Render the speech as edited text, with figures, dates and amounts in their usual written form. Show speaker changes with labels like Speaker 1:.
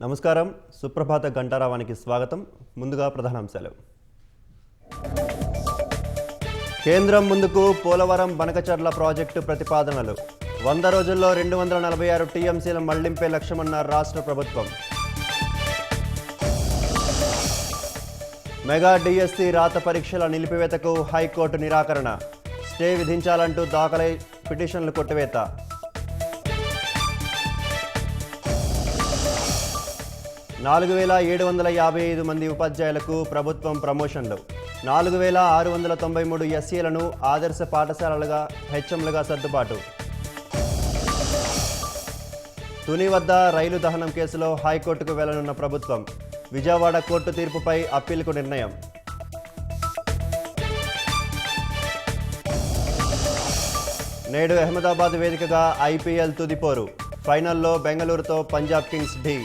Speaker 1: నమస్కారం. సుప్రభాత గంటారావానికి స్వాగతం. ముందుగా ప్రధానాంశాలు. కేంద్రం ముందుకు పోలవరం బనకచర్ల ప్రాజెక్టు ప్రతిపాదనలు. 100 రోజుల్లో 246 టీఎంసీల మళ్లింపే లక్ష్యమన్న రాష్ట్ర ప్రభుత్వం. మెగా డిఎస్సి రాత పరీక్షల నిలిపివేతకు హైకోర్టు నిరాకరణ. స్టే విధించాలంటూ దాఖలై పిటిషన్లు కొట్టివేత. నాలుగు 4,755 మంది ఉపాధ్యాయులకు ప్రభుత్వం ప్రమోషన్లు. 4,693 ఎస్సీలను ఆదర్శ పాఠశాలలుగా హెచ్ఎంలుగా సర్దుబాటు. తుని వద్ద రైలు దహనం కేసులో హైకోర్టుకు వెళ్లనున్న ప్రభుత్వం. విజయవాడ కోర్టు తీర్పుపై అప్పీలుకు నిర్ణయం. నేడు అహ్మదాబాద్ వేదికగా ఐపీఎల్ తుదిపోరు. ఫైనల్లో బెంగళూరుతో పంజాబ్ కింగ్స్ ఢీ.